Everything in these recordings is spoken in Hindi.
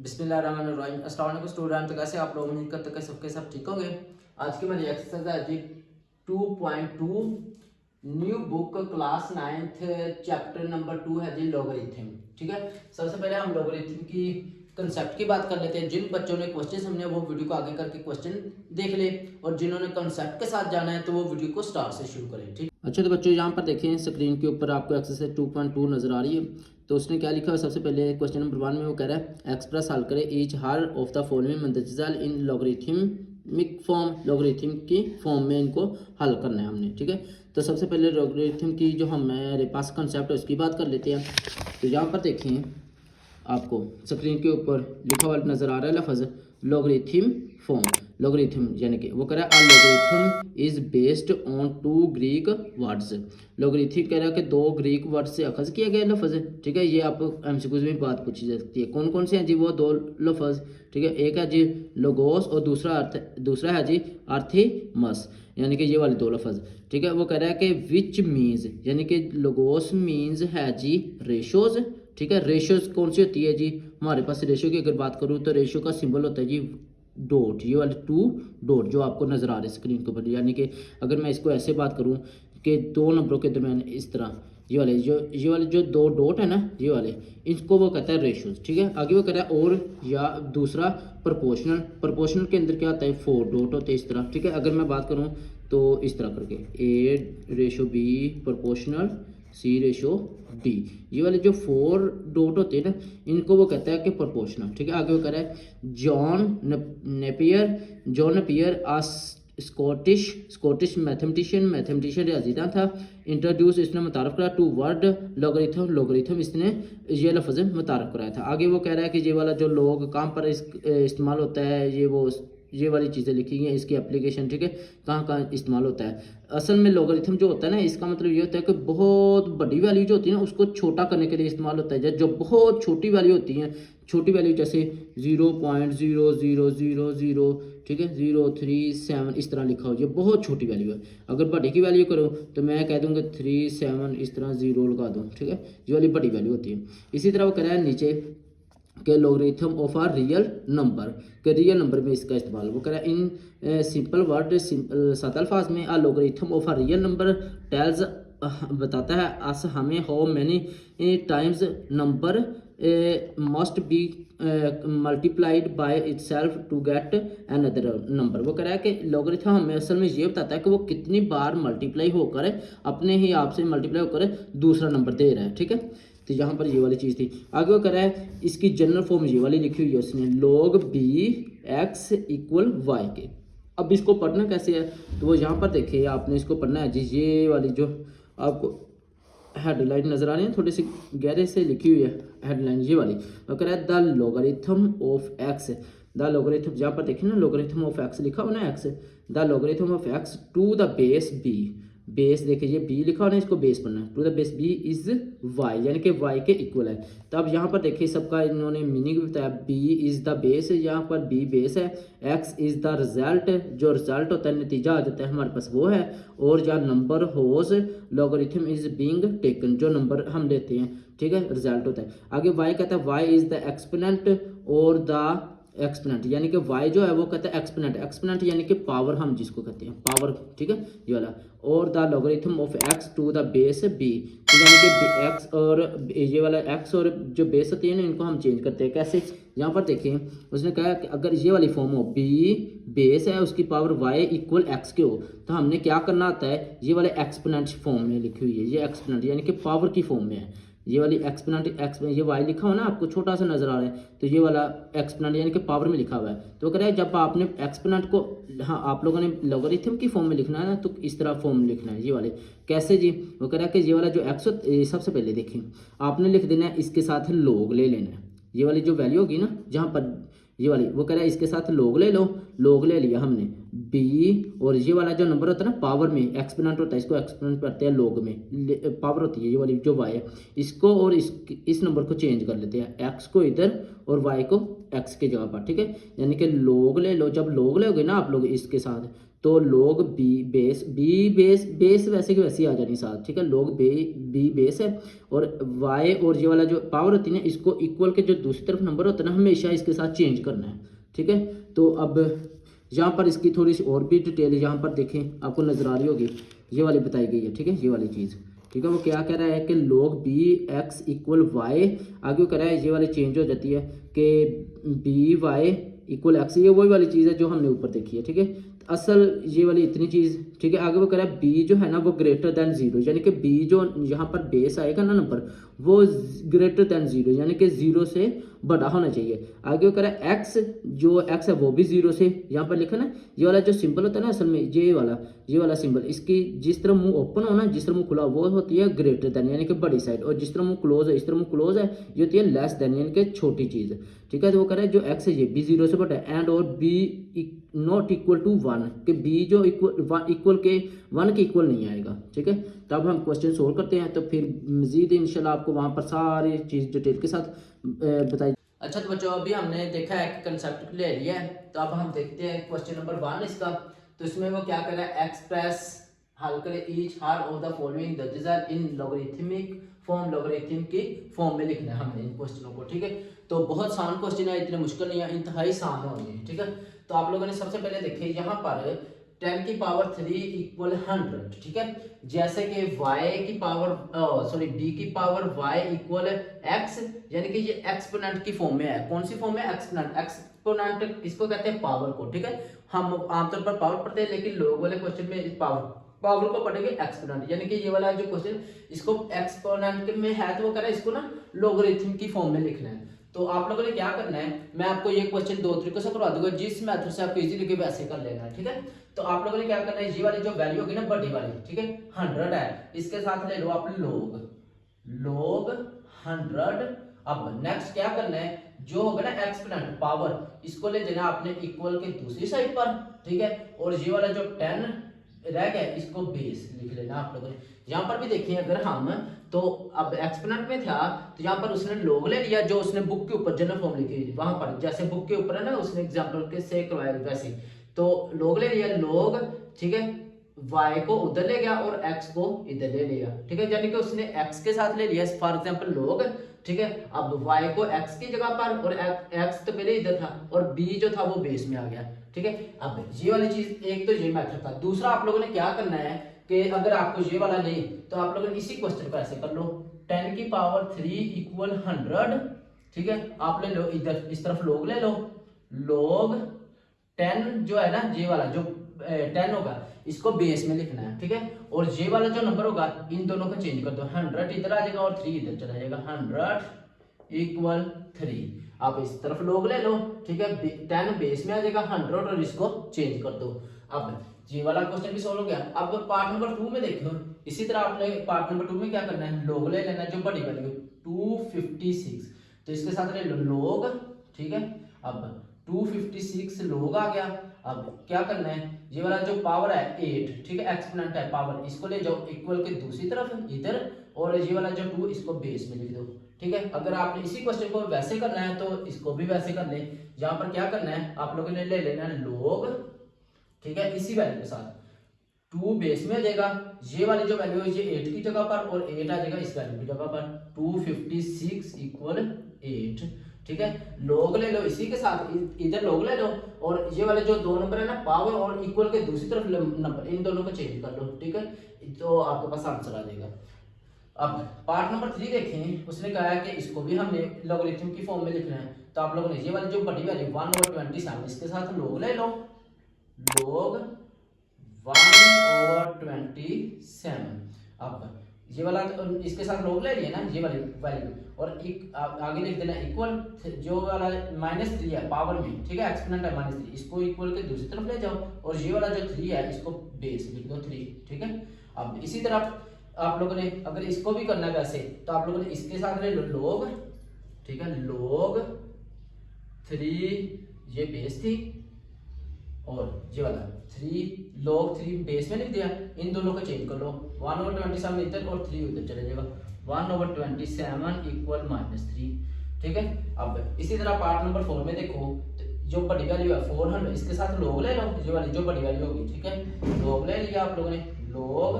बिस्मिल्लाहिर्रहमानिर्रहीम। अस्सलाम वालेकुम स्टूडेंट, तो कैसे आप लोग? उम्मीद करते हैं कि सबके सब ठीक होंगे। आज की हमारी एक्सरसाइज है जी 2.2 new book class 9th chapter number 2 है जी लॉगरिथम। ठीक है, सबसे पहले हम लॉगरिथम की कंसेप्ट की बात कर लेते हैं। जिन बच्चों ने क्वेश्चन हमने वो वीडियो को आगे करके क्वेश्चन देख ले, और जिन्होंने कंसेप्ट के साथ जाना है तो वो वीडियो को स्टार्ट से शुरू करें। ठीक, अच्छा तो बच्चों यहाँ पर देखें स्क्रीन के ऊपर आपको एक्सरसाइज 2.2 नजर आ रही है। तो उसने क्या लिखा है? सबसे पहले क्वेश्चन नंबर 1 में वो कह रहा है एक्सप्रेस हल करें ईच हर ऑफ द फॉलोइंग मंदजिल इन लॉगरिथमिक फॉर्म। लॉगरिथम की फॉर्म में इनको हल करना है हमने। ठीक है, तो सबसे पहले लॉगरिथम की जो हमारे पास कंसेप्ट है उसकी बात कर लेते हैं। तो यहाँ पर देखें आपको स्क्रीन के ऊपर लिखा हुआ नजर आ रहा है लफ्ज़ लॉगरिथम फॉर्म। लॉगरिथम यानी कि वो कह रहा है logarithm is based on 2 Greek words. Logarithm कह रहा है कि 2 ग्रीक वर्ड से अखज़ किया गया लफ्ज़। ठीक है, ये आप एमसीक्यूज में बात पूछी जा सकती है। कौन कौन से हैं जी? वो 2 लफ्ज़। ठीक है, एक है जी लोगोस और दूसरा है जी आर्थिमस, यानी कि ये वाले 2 लफ्ज़। ठीक है, वो कह रहा है कि विच मीन्स, यानी कि लोगोस मीन्स है जी रेशोज। ठीक है, रेशियोज कौन सी होती है जी? हमारे पास रेशियो की अगर बात करूँ तो रेशियो का सिंबल होता है जी डॉट, ये वाले 2 डॉट जो आपको नज़र आ रहे हैं स्क्रीन के ऊपर। यानी कि अगर मैं इसको ऐसे बात करूँ कि 2 नंबरों के दरमियान इस तरह ये वाले जो 2 डॉट है ना, ये वाले, इसको वो कहता है रेशियोज। ठीक है, आगे वो कहता है और या दूसरा प्रोपोर्शनल। प्रोपोर्शनल के अंदर क्या होता है? 4 डॉट होते हैं इस तरह। ठीक है, अगर मैं बात करूँ तो इस तरह करके A/B प्रोपोर्शनल C/D, ये वाले जो 4 डॉट होते हैं ना, इनको वो कहता है कि प्रोपोर्शनल। ठीक है, आगे वो कह रहा है जॉन नेपियर आ स्कॉटिश मैथमेटिशियन रियाजीदान था। इंट्रोड्यूस, इसने मुतारफ़ करा टू वर्ड लॉगरिथम इसने ये लफ्ज़ मुतारफ़ कराया था। आगे वो कह रहा है कि ये वाला जो लॉग कहाँ पर इस्तेमाल होता है, ये वाली चीज़ें लिखी गई हैं, इसकी एप्लीकेशन। ठीक है, कहाँ कहाँ इस्तेमाल होता है। असल में लॉगरिथम जो होता है ना, इसका मतलब ये होता है कि बहुत बड़ी वैल्यू जो होती है ना उसको छोटा करने के लिए इस्तेमाल होता है। जो बहुत छोटी वैल्यू होती हैं, छोटी वैल्यू जैसे 0.0000, ठीक है, 037 इस तरह लिखा हो, ये बहुत छोटी वैल्यू है। अगर बड़ी की वैल्यू करो तो मैं कह दूँगा 37 इस तरह 0 लगा दूँ। ठीक है, ये वाली बड़ी वैल्यू होती है। इसी तरह वो कह रहा है नीचे के logarithm of a real number, के रियल नंबर में इसका इस्तेमाल वो करा इन सिंपल वर्ड, सादा अल्फाज में a logarithm of a real number tells बताता है अस हमें how many times number must be multiplied by itself to get another number. वो कह रहा है कि लॉगरिथम हमें असल में ये बताता है कि वो कितनी बार मल्टीप्लाई होकर अपने ही आप से मल्टीप्लाई होकर दूसरा नंबर दे रहा है। ठीक है, तो यहाँ पर ये वाली चीज़ थी। आगे वो कह रहा है इसकी जनरल फॉर्म ये वाली लिखी हुई है उसने, log bx = y के। अब इसको पढ़ना कैसे है? तो वो यहाँ पर देखिए आपने इसको पढ़ना है जी, ये वाली जो आपको हेडलाइन नज़र आ रही है थोड़ी सी गहरे से लिखी हुई है हेडलाइन, ये वाली। वो कह रहा है the logarithm of x. The logarithm, जहाँ पर देखिए ना लॉगरिथम ऑफ एक्स लिखा हुआ ना, x, the logarithm of x to the base b. Base देखिए ये बी लिखा हो ना, इसको बेस पढ़ना है। To the base b is y, यानी कि वाई के इक्वल है। तो अब यहाँ पर देखिए सबका इन्होंने मीनिंग बताया। बी इज द बेस, यहाँ पर बी बेस है। एक्स इज द रिजल्ट, जो रिजल्ट होता है नतीजा आ जाता है हमारे पास वो है। और या number whose logarithm is being taken, जो नंबर हम लेते हैं, ठीक है, रिजल्ट होता है। आगे वाई कहता है वाई इज द एक्सपोनेंट और द एक्सपोनेंट, यानी कि y जो है वो कहता है एक्सपोनेंट। एक्सपोनेंट यानी कि पावर, हम जिसको कहते हैं पावर। ठीक है, ये वाला। और the logarithm of x to the base b, यानी कि x और ये वाला x और जो बेस होती है ना, इनको हम चेंज करते हैं। कैसे? यहाँ पर देखिए उसने कहा कि अगर ये वाली फॉर्म हो, b बेस है उसकी पावर y = x के हो, तो हमने क्या करना आता है, ये वाले एक्सपोनेंट फॉर्म में लिखी हुई है। ये एक्सपोनेंट यानी कि पावर की फॉर्म में है। ये वाली एक्सपोनेंट, ये वाई लिखा हो ना आपको छोटा सा नजर आ रहा है, तो ये वाला एक्सपोनेंट यानी कि पावर में लिखा हुआ है। तो कह रहा है जब आपने एक्सपोनेंट को, हाँ, आप लोगों ने लॉगरिथम की फॉर्म में लिखना है ना, तो इस तरह फॉर्म में लिखना है। ये वाले कैसे जी? वो कह रहा है कि ये वाला जो एक्स, सबसे पहले देखें आपने लिख देना है इसके साथ लॉग ले लेना है। ये वाली जो वैल्यू होगी ना जहाँ पर ये वाली, वो कह रहा है इसके साथ लॉग ले लो। लॉग ले लिया हमने बी, और ये वाला जो नंबर होता है ना पावर में, एक्सपोनेंट होता है, इसको एक्सपोनेंट करते हैं लॉग में, पावर होती है ये वाली जो वाई है, इसको और इस नंबर को चेंज कर लेते हैं, एक्स को इधर और वाई को एक्स के जगह पर। ठीक है, यानी कि लॉग ले लो। जब लॉग लोगे ना आप लोग इसके साथ, तो log बेस वैसे की वैसे ही आ जानी साथ, ठीक है। log बी बेस है और y और ये वाला जो पावर होती है ना, इसको इक्वल के जो दूसरी तरफ नंबर होता है ना, हमेशा इसके साथ चेंज करना है, ठीक है। तो अब यहाँ पर इसकी थोड़ी सी और भी डिटेल यहाँ पर देखें, आपको नजर आ रही होगी, ये वाली बताई गई है, ठीक है, ये वाली चीज़, ठीक है। वो क्या कह रहा है कि log b x equal y, आगे कह रहा है ये वाली चेंज हो जाती है कि बी वाई इक्वल एक्स, ये वही वाली चीज़ है जो हमने ऊपर देखी है, ठीक है। असल ये वाली इतनी चीज़, ठीक है। आगे वो कह रहा है बी जो है ना वो ग्रेटर देन जीरो, यानी कि बी जो यहाँ पर बेस आएगा ना नंबर, वो ग्रेटर देन जीरो, यानी कि जीरो से बड़ा होना चाहिए। आगे वो कह रहा है एक्स, जो एक्स है वो भी जीरो से, यहाँ पर लिखा ना ये वाला जो सिंबल होता है ना, असल में ये वाला सिंबल, इसकी जिस तरह मुंह ओपन हो ना, जिस तरह मुंह खुला वो होती है ग्रेटर देन, यानी कि बड़ी साइड, और जिस तरह मुंह क्लोज है, इस तरह मुंह क्लोज है, ये होती है लेस देन, यानी कि छोटी चीज़, ठीक है। तो वो कह रहा है जो एक्स है ये भी जीरो से बड़ा है, एंड और b not equal to one, कि बी जो इक्वल के वन के इक्वल नहीं आएगा, ठीक है। तब हम क्वेश्चन सोल्व करते हैं, तो फिर मजीद इंशाल्लाह आपको वहाँ पर सारी चीज़ डिटेल के साथ बताई। अच्छा तो बच्चों, अभी हमने देखा है कि कंसेप्ट ले लिया है, तो अब हम देखते हैं क्वेश्चन नंबर 1 इसका। तो इसमें वो क्या कर रहा है, एक्सप्रेस हल करें ईच हर of the following the result in logarithmic form, logarithm की फॉर्म में लिखना है हमने इन क्वेश्चनों को, ठीक है। तो बहुत आसान क्वेश्चन है, इतने मुश्किल नहीं है, इंतहाई आसान होंगे, ठीक है। तो आप लोगों ने सबसे पहले देखे यहाँ पर 10 की पावर 3 इक्वल 100, ठीक है। जैसे कि y की पावर b की पावर y इक्वल x, यानी कि ये एक्सपोनेंट की फॉर्म में है। कौन सी फॉर्म में? एक्सपोनेंट। एक्सपोनेंट किसको कहते हैं? पावर को, ठीक है। हम आमतौर पर पावर पढ़ते हैं, लेकिन लोग वाले क्वेश्चन में इस पावर को पढ़ेंगे एक्सपोनेंट, यानी कि ये वाला जो क्वेश्चन इसको एक्सपोनेंट में है, तो वो कह रहा है इसको ना लोगरिथम की फॉर्म में लिखना है। तो आप लोगों ने क्या करना है, मैं आपको ये क्वेश्चन 2 तरीकों से करवा दूंगा, जिस मेथड से आपको इजी लगे वैसे कर लेना है, ठीक है। तो आप लोगों ने क्या करना है, ये वाली जो वैल्यू होगी ना बड़ी वाली, ठीक है, 100 है, इसके साथ ले लो आप log 100। अब नेक्स्ट क्या करना है, जो होगा ना एक्सपोनेंट पावर, इसको ले जाना आपने इक्वल के दूसरी साइड पर, ठीक है। और ये वाला जो 10 रह गया इसको बेस लिख लेना आप लोगों ने। यहाँ पर भी देखिए, अगर हम तो अब एक्सपोनेंट में था, तो यहाँ पर उसने log ले लिया, जो उसने बुक के ऊपर जनरल फॉर्म लिखी हुई वहां पर, जैसे बुक के ऊपर है ना, उसने एग्जांपल के से करवाया वैसे, तो log ले लिया log, ठीक है, y को उधर ले गया और x को इधर ले लिया, ठीक है, यानी कि उसने x के साथ ले लिया फॉर एग्जांपल log, ठीक है। अब y को x की जगह पर, और x तो पहले इधर था, और b जो था वो बेस में आ गया, ठीक है। अब ये वाली चीज, एक तो ये मेथड था। दूसरा आप लोगों ने क्या करना है कि अगर आपको ये वाला नहीं, तो आप लोगों ने इसी क्वेश्चन को ऐसे कर लो, 10 की पावर 3 इक्वल 100, ठीक है। आप ले लो इधर इस तरफ log ले लो, log 10 जो है ना, ये वाला जो 10 होगा इसको बेस में लिखना है, ठीक है। और ये वाला जो नंबर होगा इन दोनों को चेंज कर दो, 100 इधर आ जाएगा और 3 इधर चला जाएगा, 100 इक्वल 3। आप इस तरफ log ले लो, ठीक है, 10 बेस में आ जाएगा 100, और इसको चेंज कर दो। अब ये वाला क्वेश्चन भी सॉल्व हो गया। अब पार्ट नंबर 2 में देखो, इसी तरह आपने पार्ट नंबर 2 में क्या करना है, log ले लेना जो बड़ी वैल्यू 256, तो इसके साथ ले लो log, ठीक है। अब 256 log आ गया। अब क्या करना है, ये वाला जो पावर है 8, ठीक है, एक्सपोनेंट है पावर, इसको ले जाओ इक्वल के दूसरी तरफ इधर, और ये वाला जो 2 इसको बेस में लिख दो, ठीक है। अगर आपने इसी क्वेश्चन को वैसे करना है तो इसको भी वैसे कर ले। यहाँ पर क्या करना है, आप लोगों ने ले लेना है log, ठीक है, इसी वैल्यू के साथ 2 बेस में आ जाएगा, ये वाली जो वैल्यू है ये 8 की जगह पर, और 8 आ जाएगा इस वैल्यू की जगह पर, 256 इक्वल 8, ठीक है। log ले लो इसी के साथ, इधर log ले लो, और ये वाले जो 2 नंबर है ना, पावर और इक्वल के दूसरी तरफ नंबर, इन दोनों को चेंज कर लो, ठीक है, तो आपके पास आंसर आ जाएगा। अब पार्ट नंबर 3 देखें, उसने कहा है कि इसको भी हमने लॉगरिथम की फॉर्म में लिखना है। तो आप लोगों ने ये वाली जो बड़ी वैल्यू 1/27, इसके साथ log ले लो, log 1/27। अब ये वाला इसके साथ log ले लिया ना, ये वाली वैल्यू, और एक आगे लिख देना इक्वल, जो वाला -3 है पावर में, ठीक है, एक्सपोनेंट है -3, इसको इक्वल के दूसरी तरफ ले जाओ, और ये वाला जो 3 है इसको बेस लिख दो 3, ठीक है। अब इसी तरह आप लोगों ने अगर इसको भी करना है वैसे, तो आप लोगों ने इसके साथ ले लो log, ठीक है, log 3 ये बेस थी, और ये वाला 3 log 3 बेस में लिख दिया। इन दोनों को चेंज कर लो, 1/27 इधर और 3 उधर चले जाएगा, 1/27 इक्वल -3, ठीक है। अब इसी तरह पार्ट नंबर 4 में देखो, तो जो बड़ी वैल्यू है 400, इसके साथ log ले लो, ये वाली जो बड़ी वैल्यू होगी, ठीक है, log ले लिया आप लोगों ने, log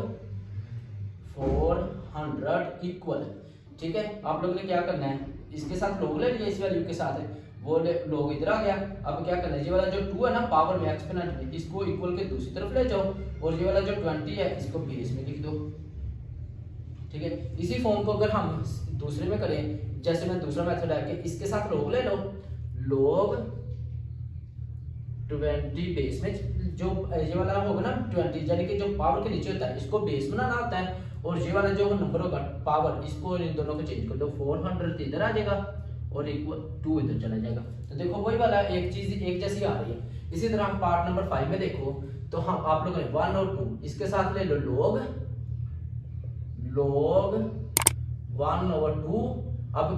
400 इक्वल, ठीक है। आप लोगों ने क्या करना है, इसके साथ log ले लिया, इस वैल्यू के साथ वो log इधर आ गया। अब क्या करना है, ये वाला जो 2 है ना पावर में एक्सपोनेंट में, इसको इक्वल के दूसरी तरफ ले जाओ, और ये वाला जो 20 है इसको बेस में लिख दो, ठीक है। इसी फॉर्म को अगर हम दूसरे में करें, जैसे मैं दूसरा मेथड है कि इसके साथ log ले लो, log 20 बेस में, जो ये वाला होगा ना 20 यानी कि जो पावर के नीचे होता है इसको बेस बनाना होता है, और ये वाला जो नंबर होगा पावर, इसको इन दोनों को चेंज कर दो, 400 इधर आ जाएगा और इक्वल 2 इधर चला जाएगा। तो देखो वही वाला एक चीज एक जैसी आ रही है। इसी तरह हम पार्ट नंबर 5 में देखो, तो हम आप लोगों ने 1 और 2 इसके साथ ले लो log 1/2, अब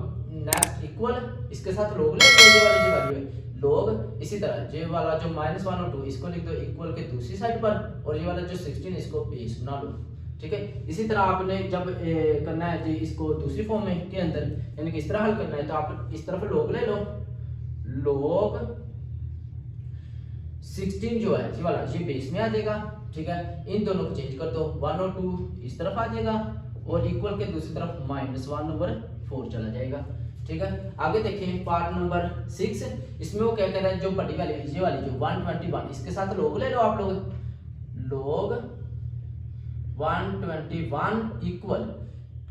नेक्स्ट इक्वल, इसके साथ log ले लो, ये वाली जो वैल्यू है log, इसी तरह ये वाला जो -1 और 2 इसको लिख दो इक्वल के दूसरी साइड पर, और ये वाला जो 16 इसको बेस बना लो, ठीक है। इसी तरह आपने जब करना है जी इसको दूसरी फॉर्म में के अंदर, यानी कि इस तरह हल करना है, तो आप इस तरफ log ले लो, log 16 जो है ये वाला ये बेस में आ जाएगा, ठीक है। इन दोनों को चेंज कर दो, 1 और 2 इस तरफ आ जाएगा, और इक्वल के दूसरी तरफ -1/4 चला जाएगा, ठीक है। आगे देखें पार्ट नंबर 6, इसमें वो क्या कह रहा है, जो बड़ी वाली ये वाली जो 121 इसके साथ log ले लो आप लोग, log 121 इक्वल,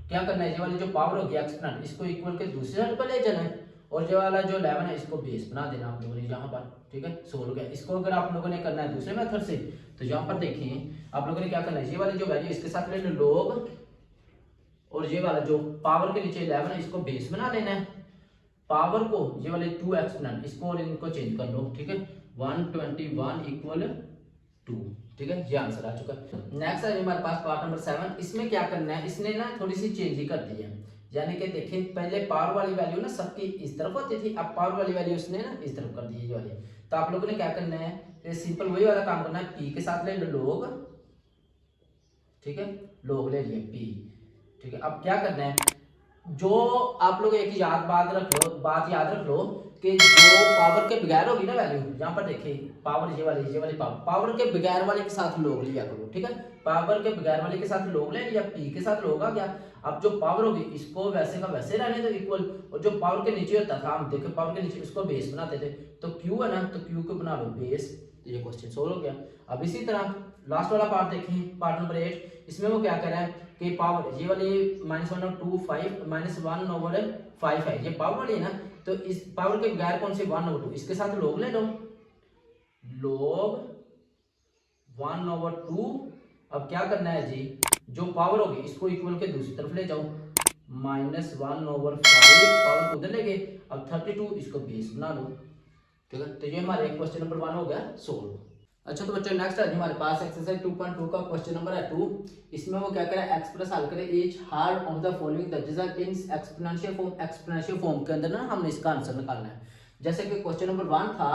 क्या करना है, ये वाली जो पावर होगी एक्सपोनेंट इसको इक्वल के दूसरी साइड पर ले जाना है, और ये वाला जो 11 है इसको बेस बना देना आप लोगों ने यहाँ पर, ठीक है। सोल्व गया। इसको अगर आप लोगों ने करना है दूसरे मेथड से, तो यहाँ पर देखें आप लोगों ने क्या करना है, ये वाली जो वैल्यू इसके साथ ले लो log, और ये वाला जो पावर के नीचे 11 है इसको बेस बना लेना है, पावर को ये वाले 2 एक्सपोनेंट इसको और इनको चेंज कर लो, ठीक है, 121 इक्वल 2, ठीक है। ये आंसर आ चुका है। नेक्स्ट है हमारे पास पार्ट नंबर 7, इसमें क्या करना है, इसने ना थोड़ी सी चेंज ही कर दी है, यानी कि देखें पहले पावर वाली वैल्यू ना सबकी इस तरफ होती थी, अब पावर वाली वैल्यू उसने ना इस तरफ कर दी है ये वाली। तो आप लोगों ने क्या करना है, सिंपल वही वाला काम करना है, p के साथ ले लो log, ठीक है, log ले लिया p, ठीक है। अब क्या करना है, जो आप लोग एक बात याद रख लो कि जो पावर के बगैर होगी ना वैल्यू, यहाँ पर देखिए पावर ये वाली पावर के बगैर वाले के साथ log लिया करो, ठीक है। पावर के बगैर वाले के साथ log ले लिया, p के साथ log आ गया। अब जो पावर होगी इसको वैसे का वैसे रहने दो इक्वल, और जो पावर के नीचे होता था हम देखे पावर के नीचे उसको बेस बनाते थे, तो q है ना, तो q को बना लो बेस, तो ये क्वेश्चन सोल्व हो गया। अब इसी तरह लास्ट वाला पार्ट देखें, पार्ट नंबर 8, इसमें वो क्या कह रहा है कि पावर ये वाली -1 और 2 5 -1/5 है, ये पावर वाली है ना, तो इस पावर के बगैर कौन से 1/2 इसके साथ log ले लो, log 1/2। अब क्या करना है जी, जो पावर होगी इसको इक्वल के दूसरी तरफ ले जाओ, -1/5 पावर को उधर ले गए, अब 32 इसको बेस बना लो, ठीक है। तो ये हमारे क्वेश्चन नंबर 1 हो गया सोल्व। अच्छा तो बच्चों नेक्स्ट है हमारे पास एक्सरसाइज 2.2 का क्वेश्चन नंबर है 2। इसमें वो क्या करे, एक्सप्रेस हल करे each hard of the following the result in exponential form. Exponential form के अंदर ना हमने इसका आंसर निकालना है। जैसे कि क्वेश्चन नंबर 1 था,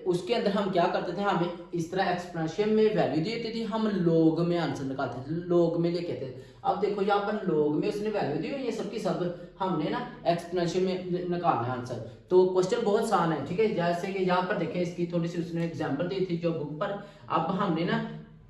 उसके अंदर हम क्या करते थे, हमें इस तरह एक्सपोनेंशियल में वैल्यू दी होती थी, हम log में आंसर निकालते थे, log में लेके थे। अब देखो यहाँ पर log में उसने वैल्यू दी हुई है सबकी सब, हमने ना एक्सपोनेंशियल में निकालना है आंसर। तो क्वेश्चन बहुत आसान है, ठीक है। जैसे कि यहाँ पर देखें इसकी थोड़ी सी उसने एग्जाम्पल दी थी जो बुक पर। अब हमने ना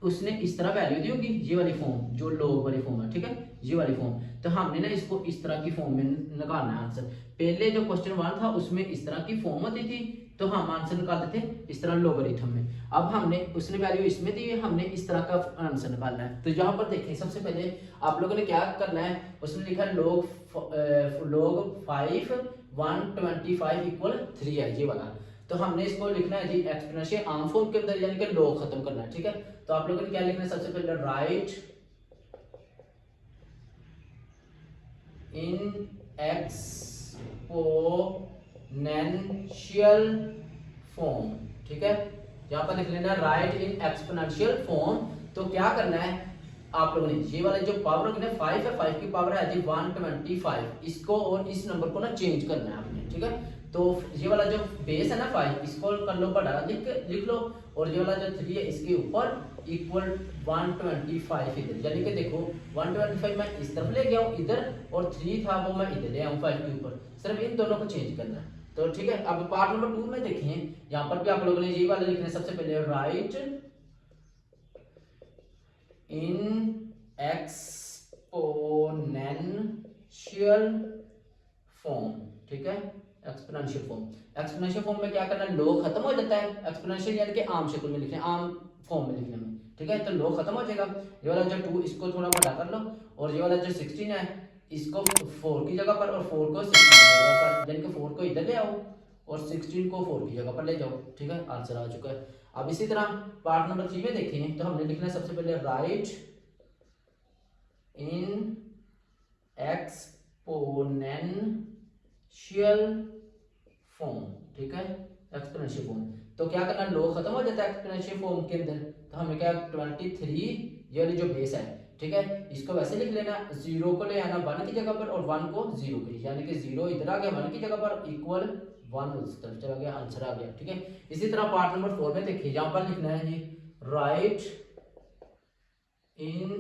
उसने इस तरह वैल्यू दी होगी, ये वाली फॉर्म जो log वाली फॉर्म है, ठीक है, ये वाली फॉर्म। तो हमने ना इसको इस तरह की फॉर्म में निकालना है आंसर। पहले जो क्वेश्चन 1 था उसमें इस तरह की फॉर्म होती थी, तो हम आंसर निकालते थे इस तरह लोगरिथम में। अब हमने उसने वैल्यू इसमें दी है, हमने इस तरह का आंसर निकालना है। तो यहाँ पर देखिए सबसे पहले आप लोगों ने क्या करना है, उसने लिखा log 5 125 इक्वल 3 है, ये वाला। तो हमने इसको लिखना है जी एक्सपोनेंशियल आर्म फॉर्म के अंदर, यानी कि log खत्म करना है, ठीक है। तो आप लोगों ने क्या लिखना है, सबसे पहले राइट इन एक्सपोनेंशियल फॉर्म, ठीक है। यहाँ पर लिख लेना राइट इन एक्सपोनेंशियल फॉर्म। तो क्या करना है आप लोगों ने, ये वाले जो पावर होगी ना 5 है, 5 की पावर है जी 125, इसको और इस नंबर को ना चेंज करना है आपने, ठीक है। तो ये वाला जो बेस है ना 5, इसको कर लो बड़ा लिख लो, और ये वाला जो 3 है इसके ऊपर इक्वल 125 इधर, यानी कि देखो 125 मैं इस तरफ ले गया हूँ इधर, और 3 था वो मैं इधर ले आऊँ 5 के ऊपर। सिर्फ इन दोनों को चेंज करना है, तो ठीक है, अब पार्ट नंबर 2 में देखिए, यहाँ पर भी आप लोगों ने यही वाले लिखने सबसे पहले, राइट इन एक्सपोनेंशियल फॉर्म, ठीक है, एक्सपोनेंशियल फॉर्म। एक्सपोनेंशियल फॉर्म में क्या करना है, log खत्म हो जाता है, एक्सपोनेंशियल यानी कि आम शक्ल में लिखने, आम फॉर्म में लिखने में, ठीक है, तो log खत्म हो जाएगा। ये वाला जो 2 इसको थोड़ा बड़ा कर लो, और ये वाला जो 16 है इसको 4 की जगह पर और 4 को 16 की जगह पर, यानी कि 4 को इधर ले आओ और 16 को 4 की जगह पर ले जाओ, ठीक है, आंसर आ चुका है। अब इसी तरह पार्ट नंबर 3 में देखें तो हमने लिखना है सबसे पहले, राइट इन एक्सपोनेंशियल फॉर्म, ठीक है, एक्सपोनेंशियल फॉर्म। तो क्या करना, log खत्म हो जाता है एक्सपोनेंशियल फॉर्म के अंदर, तो हमें क्या 23, ये वाली जो बेस है, ठीक है, इसको वैसे लिख लेना, 0 को ले आना 1 की जगह पर और 1 को 0 की, यानी कि 0 इधर आ गया 1 की जगह पर, इक्वल 1 उस तरफ चला गया, आंसर आ गया, ठीक है। इसी तरह पार्ट नंबर 4 में देखिए, यहाँ पर लिखना है जी, राइट इन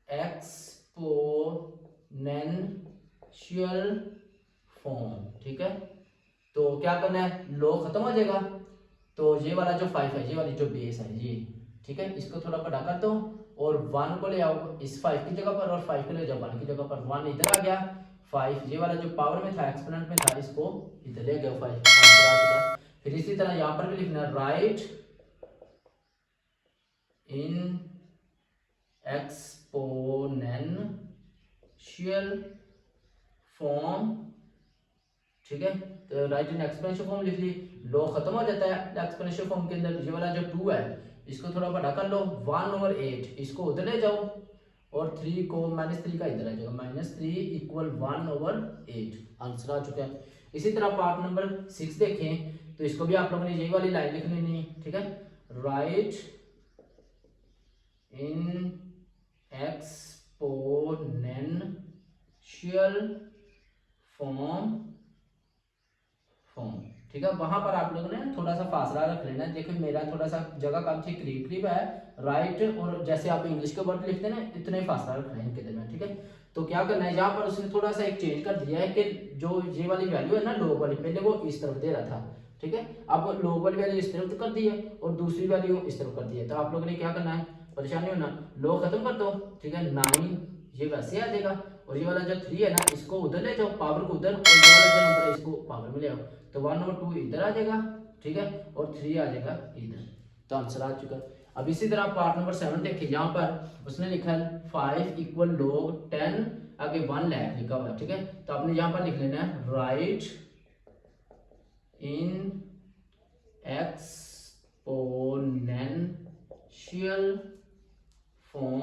एक्सपोनेंशियल फॉर्म, ठीक है। तो क्या करना है, log खत्म हो जाएगा, तो ये वाला जो 5 है, ये वाली जो बेस है ये, ठीक है, इसको थोड़ा बड़ा कर दो और 1 को ले आओ इस 5 की जगह पर और 5 को ले जाओ 1 की जगह पर, 1 इधर आ गया, 5 ये वाला जो पावर में था, एक्सपोनेंट में था, इसको इधर ले गया 5, आंसर आ चुका। फिर इसी तरह यहाँ पर भी लिखना है, राइट इन एक्सपोनेंशियल फॉर्म, ठीक है, तो राइट इन एक्सपोनेंशियल फॉर्म लिख ली, log खत्म हो जाता है एक्सपोनेंशियल फॉर्म के अंदर। ये वाला जो 2 है इसको थोड़ा बड़ा कर लो, 1/8 इसको उधर ले जाओ और 3 को -3 का इधर आ जाएगा, -3 इक्वल 1/8, आंसर आ चुका है। इसी तरह पार्ट नंबर 6 देखें तो इसको भी आप लोगों ने यही वाली लाइन लिख लेनी है, ठीक है, राइट इन एक्सपोनेंशियल फॉर्म, ठीक है। वहां पर आप लोगों ने थोड़ा सा फासला रख लेना है, देखो मेरा थोड़ा सा जगह कम थी, करीब करीब है, राइट, और जैसे आप इंग्लिश के वर्ड लिखते हैं ना, इतना ही फासला रखना है इनके दरमियान, ठीक है। तो क्या करना है, यहाँ पर उसने थोड़ा सा एक चेंज कर दिया है कि जो ये वाली वैल्यू है ना, log वाली, पहले वो इस तरफ दे रहा था, ठीक है, अब log वाली वैल्यू इस तरफ कर दी है और दूसरी वैल्यू इस तरफ कर दी है। तो आप लोगों ने क्या करना है, परेशानी होना, log खत्म कर दो, ठीक है, 9 ये वैसे आ जाएगा और ये वाला जो 3 है ना, इसको उधर ले जाओ, पावर को उधर, और ये वाला जो नंबर है इसको पावर में ले आओ, तो 1/2 इधर आ जाएगा, ठीक है, और 3 आ जाएगा इधर, तो आंसर आ चुका। अब इसी तरह पार्ट नंबर 7 देखिए, यहाँ पर उसने लिखा है 5 इक्वल log 10, आगे 1 लाख लिखा हुआ है, ठीक है, तो आपने यहाँ पर लिख लेना है, राइट इन एक्सपोनेंशियल फॉर्म,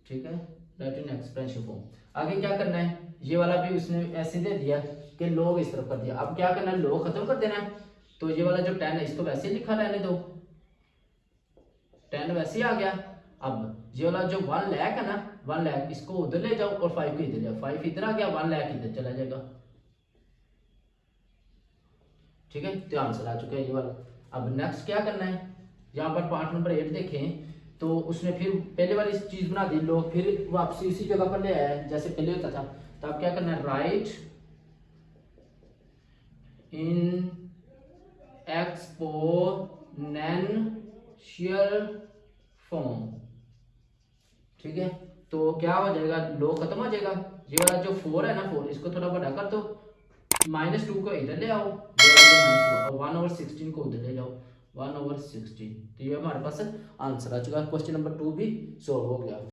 ठीक है, राइट इन एक्सपोनेंशियल फॉर्म। आगे क्या करना है, ये वाला भी उसने ऐसे दे दिया कि log इस तरफ कर दिया, अब क्या करना है, log खत्म कर देना है, तो ये वाला जो 10 है इसको वैसे ही लिखा रहने दो, 10 वैसे ही आ गया। अब ये वाला जो 1 लाख है ना, 1 लाख इसको उधर ले जाओ और 5 को इधर ले जाओ, 5 इधर आ गया, 1 लाख इधर चला जाएगा, ठीक है, तो आंसर आ चुका है ये वाला। अब नेक्स्ट क्या करना है, यहाँ पर पार्ट नंबर 8 देखें तो उसने फिर पहले वाली चीज बना दी, लोग फिर वापसी उसी जगह पर ले आया जैसे पहले होता था। तो अब क्या करना है, राइट इन एक्सपोनेंशियल फॉर्म, ठीक है, तो क्या हो जाएगा, log खत्म हो जाएगा, ये वाला जो 4 है ना, 4 इसको थोड़ा बड़ा कर दो, -2 को इधर ले आओ, और 1/16 को उधर ले जाओ, 1/16, तो ये हमारे पास आंसर आ चुका है। क्वेश्चन नंबर 2 भी सॉल्व हो गया।